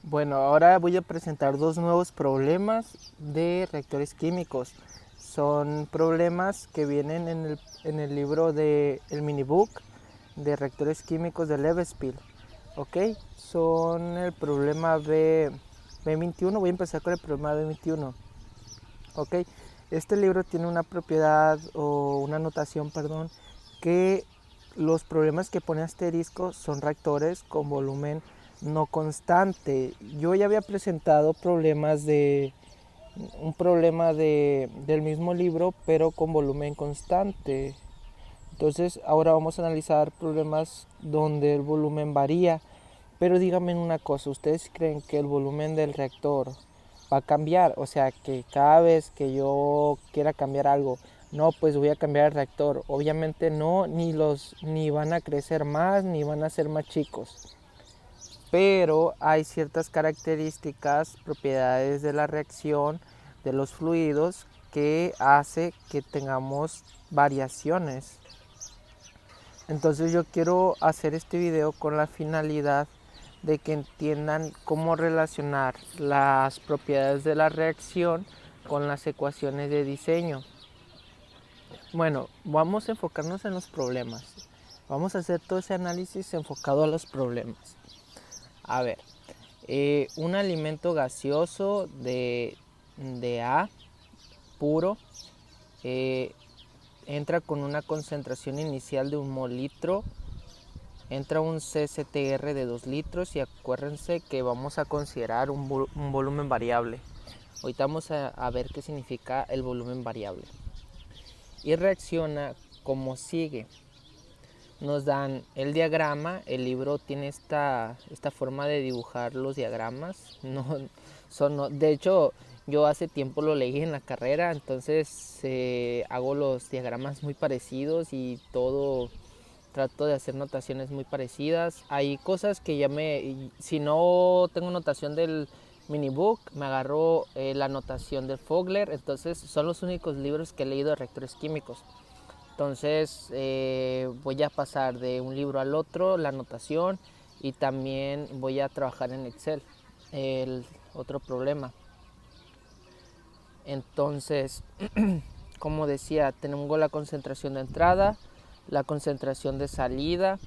Bueno, ahora voy a presentar dos nuevos problemas de reactores químicos. Son problemas que vienen en el libro de el minibook de reactores químicos de Levenspiel. Ok, son el problema B21. Voy a empezar con el problema B21. Ok, este libro tiene una propiedad o una notación, perdón, que los problemas que pone asterisco son reactores con volumen no constante. Yo ya había presentado un problema del mismo libro, pero con volumen constante. Entonces ahora vamos a analizar problemas donde el volumen varía. Pero díganme una cosa, ¿ustedes creen que el volumen del reactor va a cambiar? O sea, que cada vez que yo quiera cambiar algo, no, pues voy a cambiar el reactor. Obviamente no, ni van a crecer más, ni van a ser más chicos. Pero hay ciertas características, propiedades de la reacción, de los fluidos, que hace que tengamos variaciones. Entonces yo quiero hacer este video con la finalidad de que entiendan cómo relacionar las propiedades de la reacción con las ecuaciones de diseño. Bueno, vamos a enfocarnos en los problemas. Vamos a hacer todo ese análisis enfocado a los problemas. A ver, un alimento gaseoso de A puro entra con una concentración inicial de 1 mol litro, entra un CSTR de 2 litros y acuérdense que vamos a considerar un volumen variable. Ahorita vamos a ver qué significa el volumen variable. Y reacciona como sigue. Nos dan el diagrama, el libro tiene esta forma de dibujar los diagramas. De hecho, yo hace tiempo lo leí en la carrera, entonces hago los diagramas muy parecidos y todo. Trato de hacer notaciones muy parecidas. Hay cosas que si no tengo notación del minibook, me agarro la notación del Fogler. Entonces son los únicos libros que he leído de reactores químicos. Entonces voy a pasar de un libro al otro, la notación, y también voy a trabajar en Excel, el otro problema. Entonces, como decía, tenemos la concentración de entrada, la concentración de salida.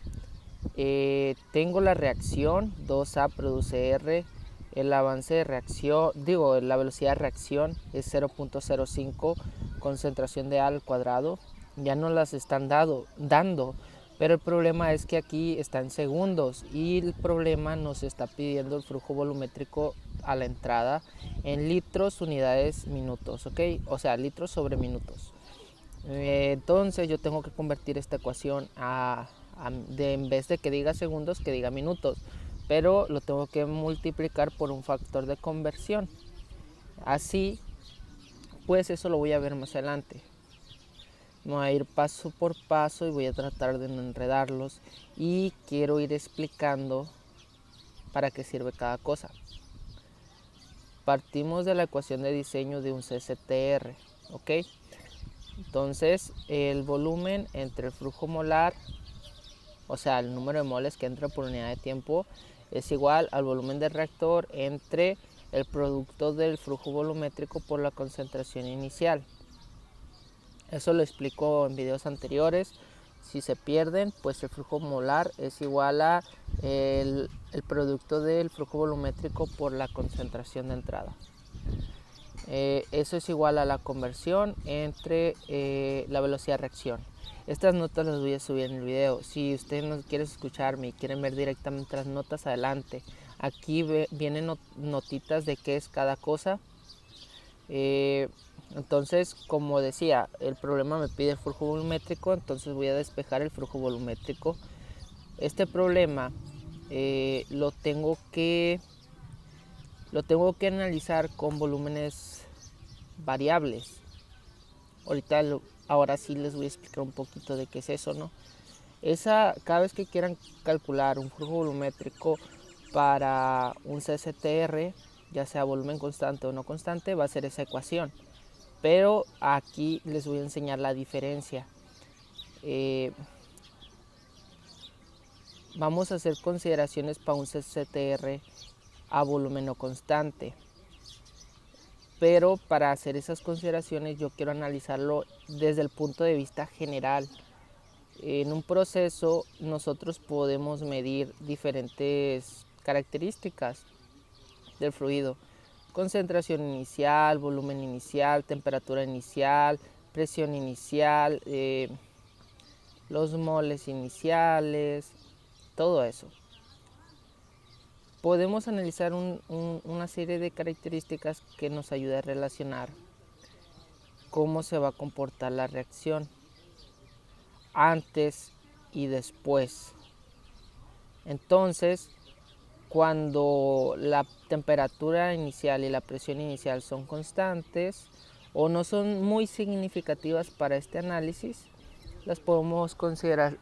Tengo la reacción, 2A produce R, el avance de reacción, la velocidad de reacción es 0.05, concentración de A al cuadrado. Ya no las están dando, pero el problema es que aquí está en segundos y el problema nos está pidiendo el flujo volumétrico a la entrada en litros, unidades, minutos, ¿ok? O sea, litros sobre minutos. Entonces yo tengo que convertir esta ecuación en vez de que diga segundos, que diga minutos, pero lo tengo que multiplicar por un factor de conversión. Así, pues eso lo voy a ver más adelante. Me voy a ir paso por paso y voy a tratar de no enredarlos y quiero ir explicando para qué sirve cada cosa. Partimos de la ecuación de diseño de un CSTR, ¿ok? Entonces el volumen entre el flujo molar, o sea, el número de moles que entra por unidad de tiempo, es igual al volumen del reactor entre el producto del flujo volumétrico por la concentración inicial. Eso lo explico en videos anteriores. Si se pierden, pues el flujo molar es igual a el producto del flujo volumétrico por la concentración de entrada. Eso es igual a la conversión entre la velocidad de reacción. Estas notas las voy a subir en el video. Si ustedes no quieren escucharme y quieren ver directamente las notas, adelante. Aquí vienen notitas de qué es cada cosa. Entonces, como decía, el problema me pide el flujo volumétrico, entonces voy a despejar el flujo volumétrico. Este problema lo tengo que analizar con volúmenes variables. Ahora sí les voy a explicar un poquito de qué es eso, ¿no? Cada vez que quieran calcular un flujo volumétrico para un CSTR, ya sea volumen constante o no constante, va a ser esa ecuación. Pero aquí les voy a enseñar la diferencia. Vamos a hacer consideraciones para un CSTR a volumen no constante. Pero para hacer esas consideraciones yo quiero analizarlo desde el punto de vista general. En un proceso nosotros podemos medir diferentes características del fluido: concentración inicial, volumen inicial, temperatura inicial, presión inicial, los moles iniciales, todo eso. Podemos analizar una serie de características que nos ayuda a relacionar cómo se va a comportar la reacción antes y después. Entonces, cuando la temperatura inicial y la presión inicial son constantes o no son muy significativas para este análisis, las podemos considerar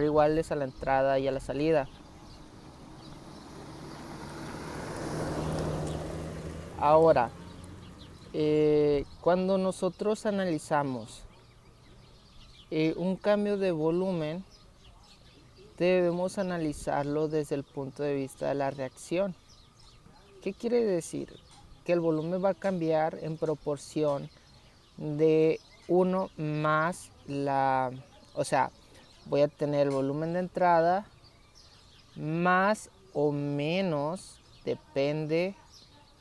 iguales a la entrada y a la salida. Ahora, cuando nosotros analizamos un cambio de volumen, debemos analizarlo desde el punto de vista de la reacción. ¿Qué quiere decir? Que el volumen va a cambiar en proporción de 1 más o sea, voy a tener el volumen de entrada más o menos, depende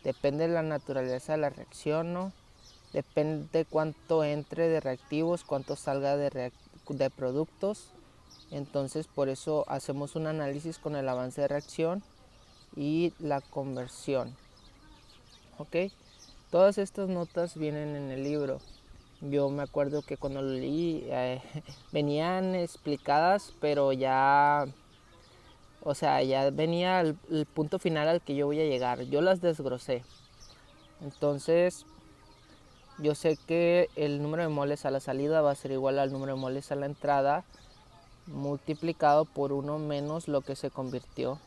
de la naturaleza de la reacción, ¿no? Depende de cuánto entre de reactivos, cuánto salga de productos. Entonces, por eso hacemos un análisis con el avance de reacción y la conversión. ¿Ok? Todas estas notas vienen en el libro. Yo me acuerdo que cuando lo leí venían explicadas, pero ya, o sea, ya venía el punto final al que yo voy a llegar. Yo las desglosé. Entonces, yo sé que el número de moles a la salida va a ser igual al número de moles a la entrada, multiplicado por 1 menos lo que se convirtió.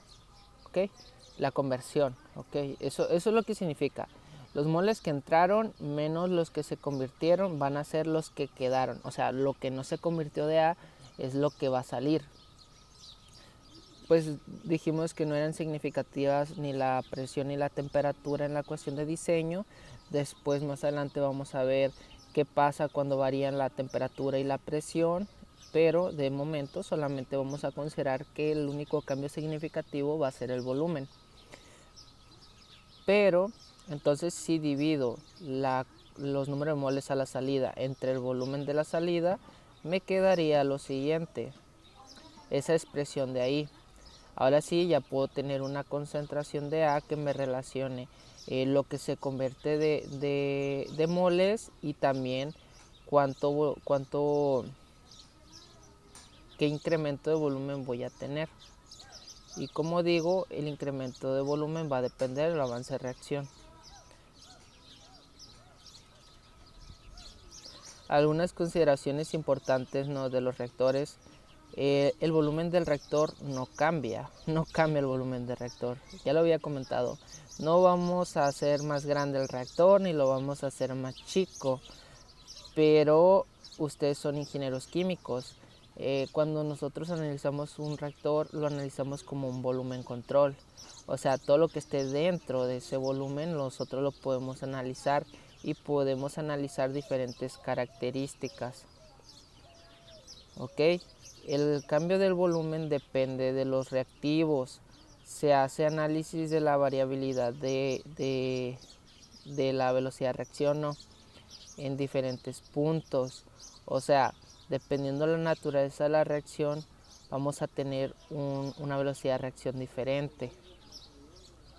¿Ok? La conversión. ¿Ok? Eso es lo que significa. Los moles que entraron menos los que se convirtieron van a ser los que quedaron. O sea, lo que no se convirtió de A es lo que va a salir. Pues dijimos que no eran significativas ni la presión ni la temperatura en la cuestión de diseño. Después, más adelante, vamos a ver qué pasa cuando varían la temperatura y la presión. Pero de momento solamente vamos a considerar que el único cambio significativo va a ser el volumen. Pero entonces, si divido los números de moles a la salida entre el volumen de la salida, me quedaría lo siguiente, esa expresión de ahí. Ahora sí, ya puedo tener una concentración de A que me relacione lo que se convierte de moles y también qué incremento de volumen voy a tener. Y como digo, el incremento de volumen va a depender del avance de reacción. Algunas consideraciones importantes, ¿no?, de los reactores. El volumen del reactor no cambia el volumen del reactor. Ya lo había comentado. No vamos a hacer más grande el reactor ni lo vamos a hacer más chico. Pero ustedes son ingenieros químicos. Cuando nosotros analizamos un reactor, lo analizamos como un volumen control. O sea, todo lo que esté dentro de ese volumen nosotros lo podemos analizar y podemos analizar diferentes características. ¿Ok? El cambio del volumen depende de los reactivos. Se hace análisis de la variabilidad de la velocidad de reacción, ¿no?, en diferentes puntos. O sea, dependiendo de la naturaleza de la reacción, vamos a tener una velocidad de reacción diferente.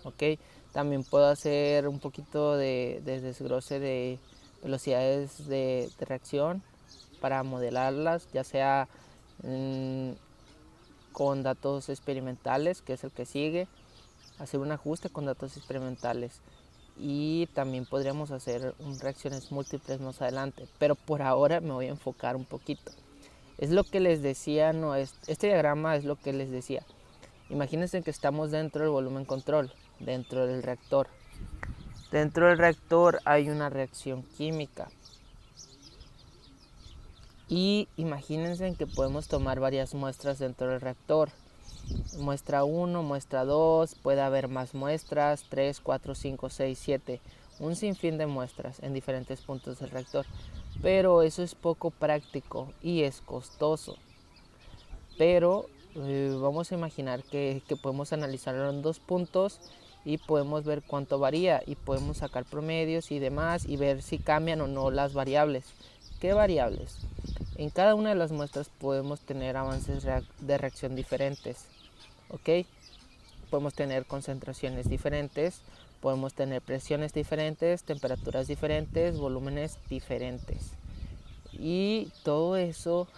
¿Ok? También puedo hacer un poquito de desglose de velocidades de reacción para modelarlas, ya sea con datos experimentales, que es el que sigue, hacer un ajuste con datos experimentales. Y también podríamos hacer reacciones múltiples más adelante, pero por ahora me voy a enfocar un poquito. Es lo que les decía, no, este diagrama es lo que les decía. Imagínense que estamos dentro del volumen control, dentro del reactor. Dentro del reactor hay una reacción química. Y imagínense que podemos tomar varias muestras dentro del reactor. Muestra 1, muestra 2, puede haber más muestras, 3, 4, 5, 6, 7, un sinfín de muestras en diferentes puntos del reactor. Pero eso es poco práctico y es costoso. Pero vamos a imaginar que podemos analizarlo en 2 puntos y podemos ver cuánto varía y podemos sacar promedios y demás y ver si cambian o no las variables. ¿Qué variables? En cada una de las muestras podemos tener avances de reacción diferentes, ¿ok? Podemos tener concentraciones diferentes, podemos tener presiones diferentes, temperaturas diferentes, volúmenes diferentes. Y todo eso,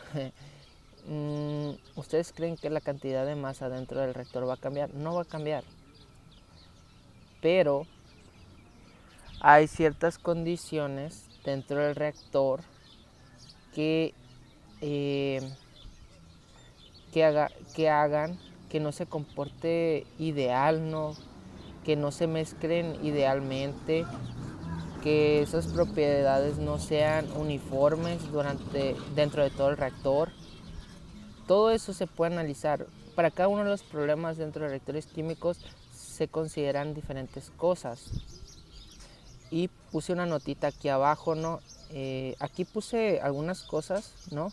¿ustedes creen que la cantidad de masa dentro del reactor va a cambiar? No va a cambiar. Pero hay ciertas condiciones dentro del reactor que hagan que no se comporte ideal, ¿no? Que no se mezclen idealmente, que esas propiedades no sean uniformes dentro de todo el reactor. Todo eso se puede analizar. Para cada uno de los problemas dentro de reactores químicos se consideran diferentes cosas. Y puse una notita aquí abajo, ¿no? Aquí puse algunas cosas, ¿no?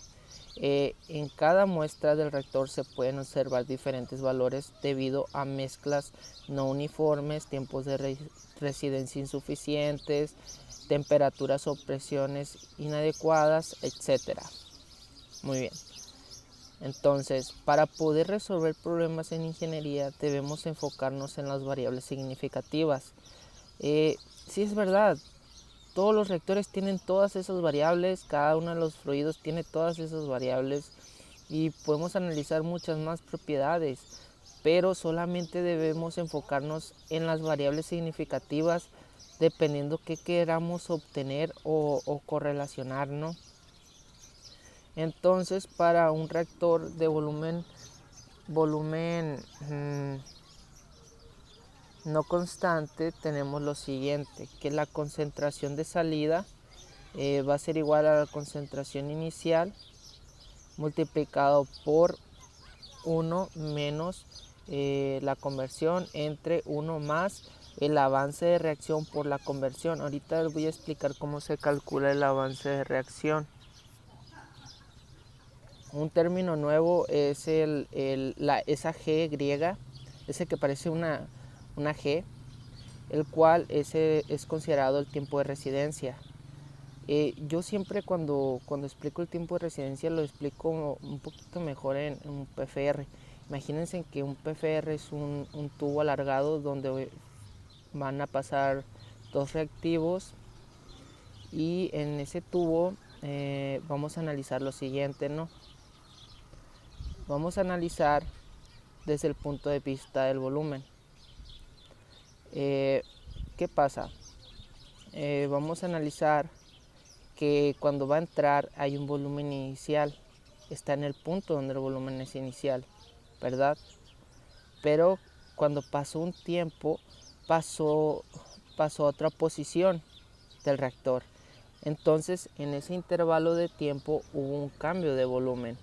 En cada muestra del reactor se pueden observar diferentes valores debido a mezclas no uniformes, tiempos de residencia insuficientes, temperaturas o presiones inadecuadas, etc. Muy bien. Entonces, para poder resolver problemas en ingeniería debemos enfocarnos en las variables significativas. Sí, es verdad. Todos los reactores tienen todas esas variables, cada uno de los fluidos tiene todas esas variables y podemos analizar muchas más propiedades, pero solamente debemos enfocarnos en las variables significativas dependiendo qué queramos obtener o correlacionar, ¿no? Entonces, para un reactor de volumen no constante tenemos lo siguiente, que la concentración de salida va a ser igual a la concentración inicial multiplicado por 1 menos la conversión entre 1 más el avance de reacción por la conversión. Ahorita les voy a explicar cómo se calcula el avance de reacción. Un término nuevo es esa G griega, ese que parece una G, el cual es considerado el tiempo de residencia. Yo siempre cuando explico el tiempo de residencia lo explico un poquito mejor en un PFR. Imagínense que un PFR es un tubo alargado donde van a pasar 2 reactivos y en ese tubo vamos a analizar lo siguiente, ¿no? Vamos a analizar desde el punto de vista del volumen. ¿Qué pasa? Vamos a analizar que cuando va a entrar hay un volumen inicial, está en el punto donde el volumen es inicial, ¿verdad? Pero cuando pasó un tiempo, pasó a otra posición del reactor. Entonces, en ese intervalo de tiempo hubo un cambio de volumen.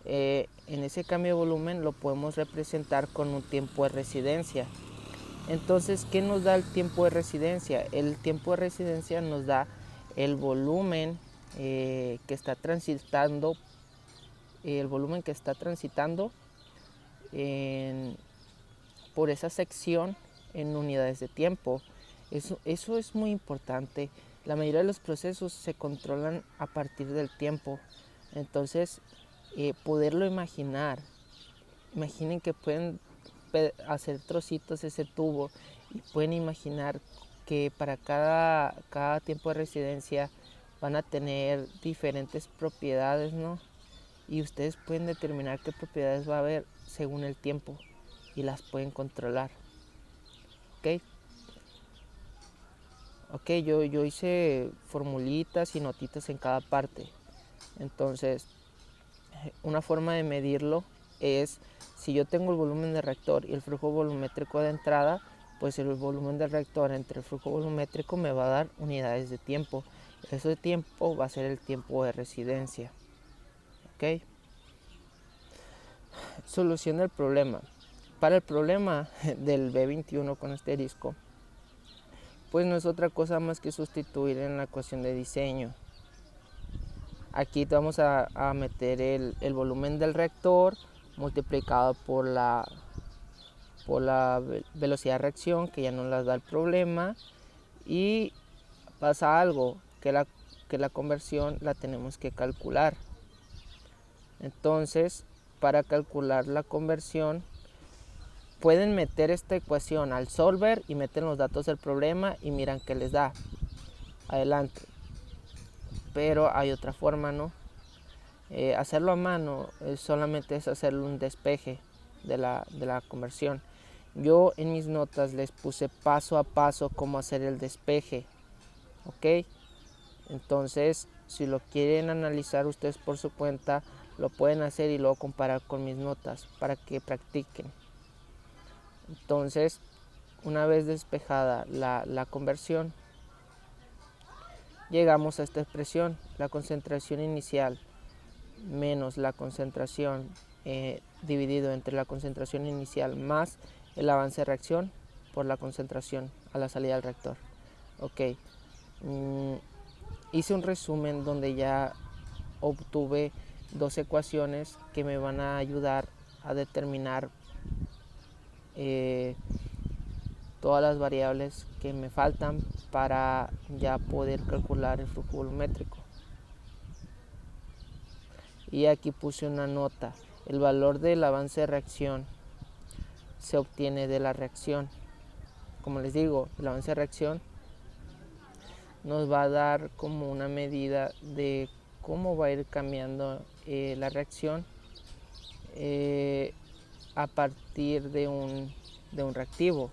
En ese cambio de volumen lo podemos representar con un tiempo de residencia. Entonces, ¿qué nos da el tiempo de residencia? El tiempo de residencia nos da el volumen que está transitando, por esa sección en unidades de tiempo. Eso es muy importante. La mayoría de los procesos se controlan a partir del tiempo. Entonces, poderlo imaginar. Imaginen que pueden hacer trocitos ese tubo y pueden imaginar que para cada tiempo de residencia van a tener diferentes propiedades, ¿no? Y ustedes pueden determinar qué propiedades va a haber según el tiempo y las pueden controlar. Ok, yo hice formulitas y notitas en cada parte. Entonces, una forma de medirlo es, si yo tengo el volumen del reactor y el flujo volumétrico de entrada, pues el volumen del reactor entre el flujo volumétrico me va a dar unidades de tiempo. Ese tiempo va a ser el tiempo de residencia. ¿Ok? Solución del problema. Para el problema del B21 con asterisco, pues no es otra cosa más que sustituir en la ecuación de diseño. Aquí vamos a meter el volumen del reactor multiplicado por la velocidad de reacción, que ya nos la da el problema, y pasa algo, que la conversión la tenemos que calcular. Entonces, para calcular la conversión, pueden meter esta ecuación al solver y meten los datos del problema y miran qué les da. Adelante. Pero hay otra forma, ¿no? Hacerlo a mano solamente es hacerle un despeje de la conversión. Yo en mis notas les puse paso a paso cómo hacer el despeje, ¿ok? Entonces, si lo quieren analizar ustedes por su cuenta, lo pueden hacer y luego comparar con mis notas para que practiquen. Entonces, una vez despejada la conversión, llegamos a esta expresión: la concentración inicial menos la concentración dividido entre la concentración inicial más el avance de reacción por la concentración a la salida del reactor. Ok, hice un resumen donde ya obtuve dos ecuaciones que me van a ayudar a determinar todas las variables que me faltan para ya poder calcular el flujo volumétrico. Y aquí puse una nota: el valor del avance de reacción se obtiene de la reacción. Como les digo, el avance de reacción nos va a dar como una medida de cómo va a ir cambiando la reacción a partir de un reactivo.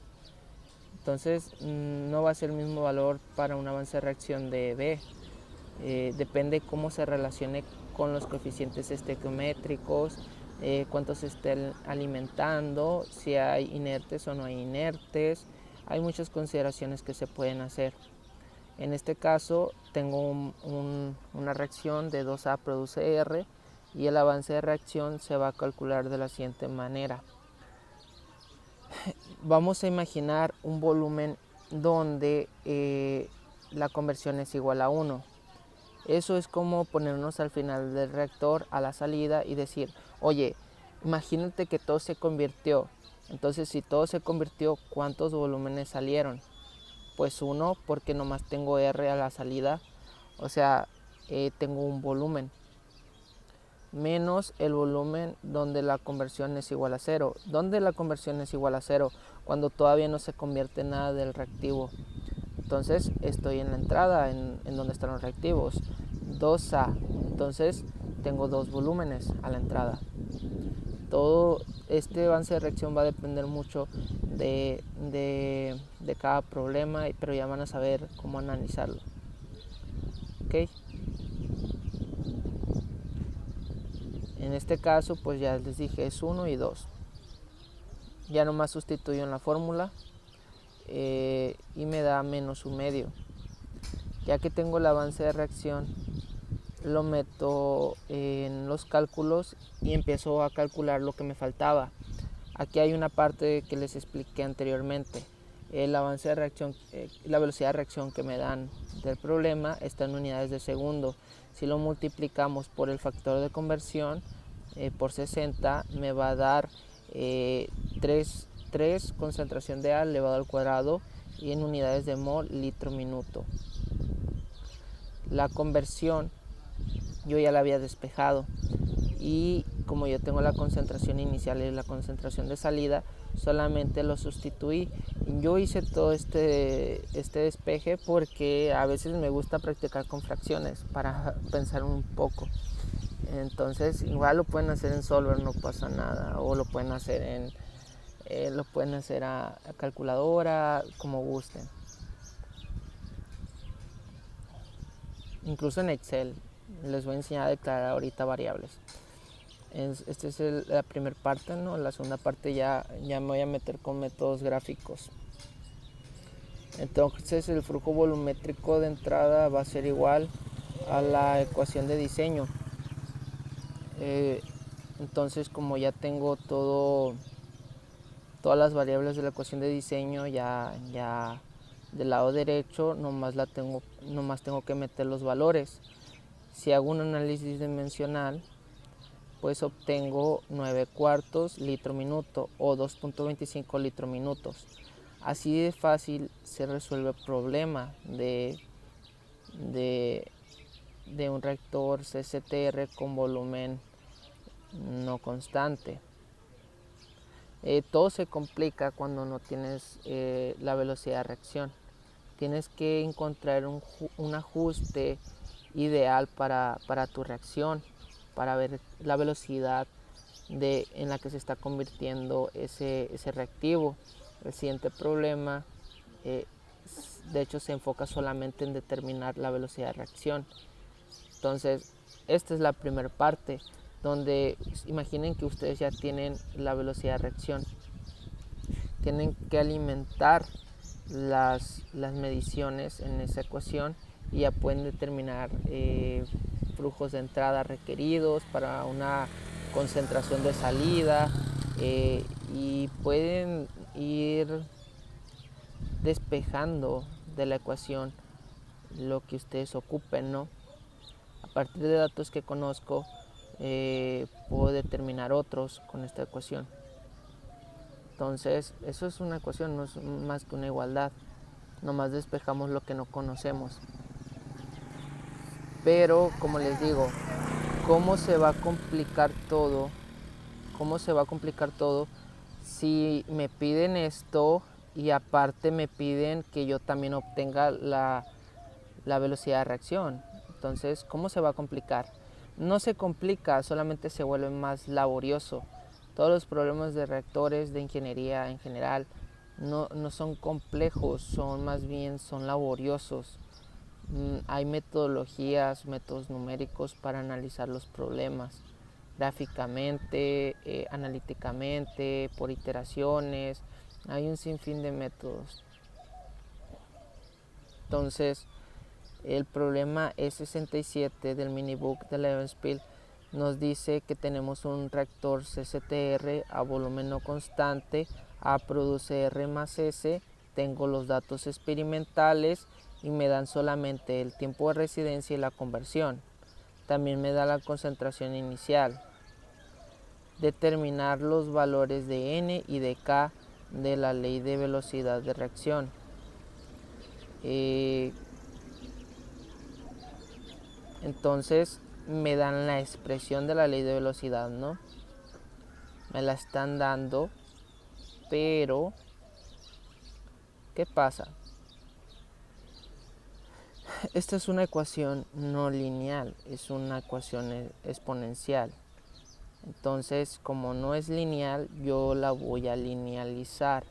Entonces no va a ser el mismo valor para un avance de reacción de B. Depende cómo se relacione con los coeficientes estequiométricos, cuántos se estén alimentando, si hay inertes o no hay inertes. Hay muchas consideraciones que se pueden hacer. En este caso tengo una reacción de 2A produce R y el avance de reacción se va a calcular de la siguiente manera. Vamos a imaginar un volumen donde la conversión es igual a 1. Eso es como ponernos al final del reactor a la salida y decir: oye, imagínate que todo se convirtió. Entonces, si todo se convirtió, ¿cuántos volúmenes salieron? Pues 1, porque nomás tengo R a la salida, o sea, tengo un volumen, menos el volumen donde la conversión es igual a 0. ¿Dónde la conversión es igual a 0? Cuando todavía no se convierte nada del reactivo. Entonces estoy en la entrada, en donde están los reactivos, 2A. Entonces tengo dos volúmenes a la entrada. Todo este avance de reacción va a depender mucho de cada problema, pero ya van a saber cómo analizarlo. ¿Ok? En este caso, pues ya les dije, es 1 y 2. Ya nomás sustituyo en la fórmula y me da menos un medio. Ya que tengo el avance de reacción, lo meto en los cálculos y empiezo a calcular lo que me faltaba. Aquí hay una parte que les expliqué anteriormente. El avance de reacción, la velocidad de reacción que me dan del problema está en unidades de segundo. Si lo multiplicamos por el factor de conversión por 60, me va a dar 3 concentración de A elevado al cuadrado y en unidades de mol litro minuto. La conversión yo ya la había despejado y como yo tengo la concentración inicial y la concentración de salida, solamente lo sustituí. Yo hice todo este despeje porque a veces me gusta practicar con fracciones para pensar un poco. Entonces igual lo pueden hacer en Solver, no pasa nada, o lo pueden hacer a calculadora, como gusten. Incluso en Excel les voy a enseñar a declarar ahorita variables. Esta es la primera parte, ¿no? La segunda parte ya me voy a meter con métodos gráficos. Entonces el flujo volumétrico de entrada va a ser igual a la ecuación de diseño. Entonces, como ya tengo todas las variables de la ecuación de diseño ya del lado derecho, nomás tengo que meter los valores. Si hago un análisis dimensional, pues obtengo 9 cuartos litro minuto o 2.25 litro minutos. Así de fácil se resuelve el problema de, de un reactor CCTR con volumen no constante. Todo se complica cuando no tienes la velocidad de reacción. Tienes que encontrar un ajuste ideal para tu reacción, para ver la velocidad en la que se está convirtiendo ese reactivo. El siguiente problema, de hecho, se enfoca solamente en determinar la velocidad de reacción. Entonces, esta es la primera parte, donde imaginen que ustedes ya tienen la velocidad de reacción. Tienen que alimentar las mediciones en esa ecuación y ya pueden determinar flujos de entrada requeridos para una concentración de salida, y pueden ir despejando de la ecuación lo que ustedes ocupen, ¿no? A partir de datos que conozco, puedo determinar otros con esta ecuación. Entonces, eso es una ecuación, no es más que una igualdad. Nomás despejamos lo que no conocemos. Pero, como les digo, ¿cómo se va a complicar todo? ¿Cómo se va a complicar todo si me piden esto y aparte me piden que yo también obtenga la velocidad de reacción? Entonces, ¿cómo se va a complicar? No se complica, solamente se vuelve más laborioso. Todos los problemas de reactores, de ingeniería en general, no son complejos, son laboriosos. Hay metodologías, métodos numéricos para analizar los problemas gráficamente, analíticamente, por iteraciones. Hay un sinfín de métodos. Entonces, el problema E67 del minibook de Levenspiel nos dice que tenemos un reactor CCTR a volumen no constante, A produce R más S, tengo los datos experimentales y me dan solamente el tiempo de residencia y la conversión. También me da la concentración inicial. Determinar los valores de N y de K de la ley de velocidad de reacción. Entonces me dan la expresión de la ley de velocidad, ¿no? Me la están dando, pero ¿qué pasa? Esta es una ecuación no lineal, es una ecuación exponencial. Entonces, como no es lineal, yo la voy a linealizar.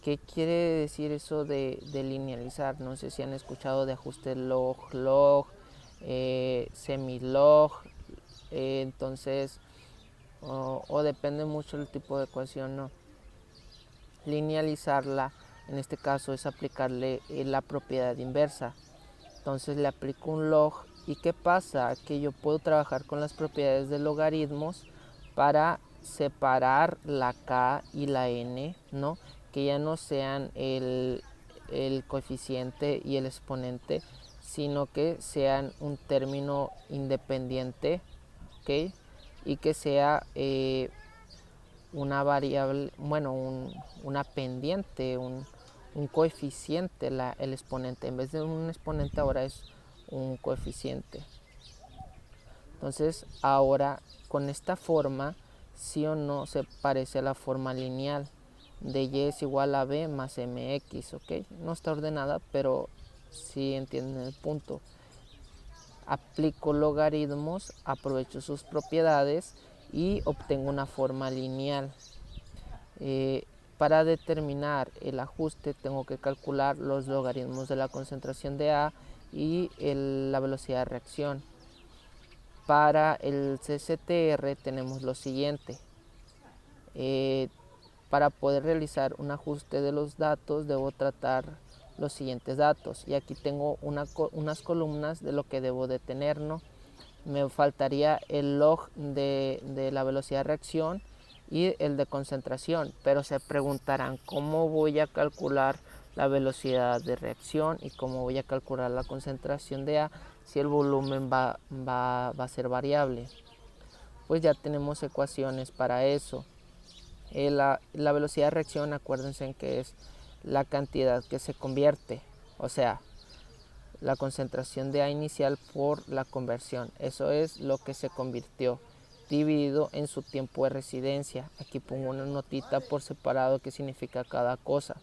¿Qué quiere decir eso de linealizar? No sé si han escuchado de ajuste log-log, semilog, entonces, o depende mucho del tipo de ecuación, ¿no? Linealizarla, en este caso, es aplicarle la propiedad inversa. Entonces le aplico un log y ¿qué pasa? Que yo puedo trabajar con las propiedades de logaritmos para separar la k y la n, ¿no? Que ya no sean el coeficiente y el exponente, sino que sean un término independiente, ¿ok? Y que sea una variable, bueno, una pendiente, un coeficiente, el exponente. En vez de un exponente ahora es un coeficiente. Entonces ahora con esta forma, sí o no se parece a la forma lineal de y es igual a b más mx, ¿ok? No está ordenada, pero sí entienden el punto. Aplico logaritmos, aprovecho sus propiedades y obtengo una forma lineal. Para determinar el ajuste tengo que calcular los logaritmos de la concentración de A y la velocidad de reacción. Para el CCTR tenemos lo siguiente. Para poder realizar un ajuste de los datos debo tratar los siguientes datos. Y aquí tengo unas columnas de lo que debo de tener, ¿no? me faltaría el log de la velocidad de reacción y el de concentración, pero se preguntarán cómo voy a calcular la velocidad de reacción y cómo voy a calcular la concentración de A si el volumen va a ser variable. Pues ya tenemos ecuaciones para eso. La velocidad de reacción, acuérdense que es la cantidad que se convierte, o sea, la concentración de A inicial por la conversión. Eso es lo que se convirtió, dividido en su tiempo de residencia. Aquí pongo una notita por separado que significa cada cosa.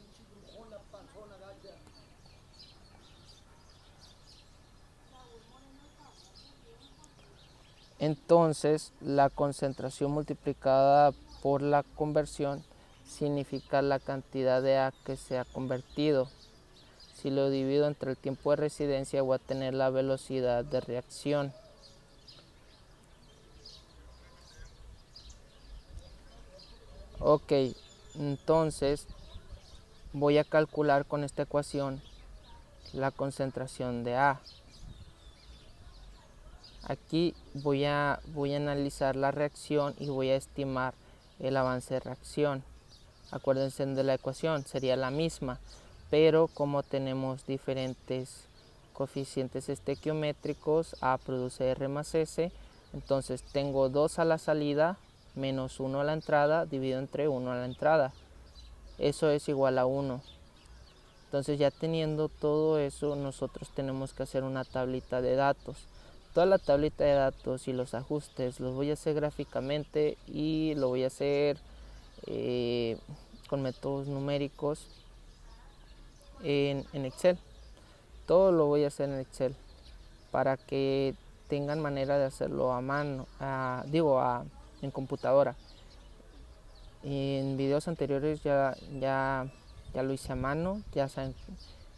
Entonces, la concentración multiplicada por la conversión significa la cantidad de A que se ha convertido. Si lo divido entre el tiempo de residencia, voy a tener la velocidad de reacción. Ok, entonces voy a calcular con esta ecuación la concentración de A. Aquí voy a analizar la reacción y voy a estimar el avance de reacción. Acuérdense de la ecuación, sería la misma, pero como tenemos diferentes coeficientes estequiométricos, A produce R más S, entonces tengo 2 a la salida menos 1 a la entrada dividido entre 1 a la entrada. Eso es igual a 1. Entonces ya teniendo todo eso, nosotros tenemos que hacer una tablita de datos. Toda la tablita de datos y los ajustes los voy a hacer gráficamente y lo voy a hacer con métodos numéricos en Excel. Todo lo voy a hacer en Excel para que tengan manera de hacerlo a mano, en computadora. En videos anteriores ya lo hice a mano, ya saben,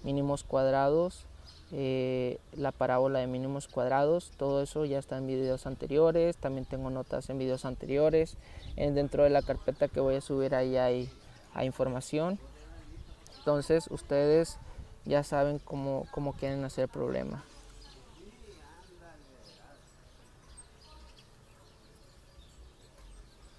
mínimos cuadrados, la parábola de mínimos cuadrados, todo eso ya está en videos anteriores. También tengo notas en videos anteriores. Dentro de la carpeta que voy a subir ahí hay información. Entonces ustedes ya saben cómo quieren hacer el problema.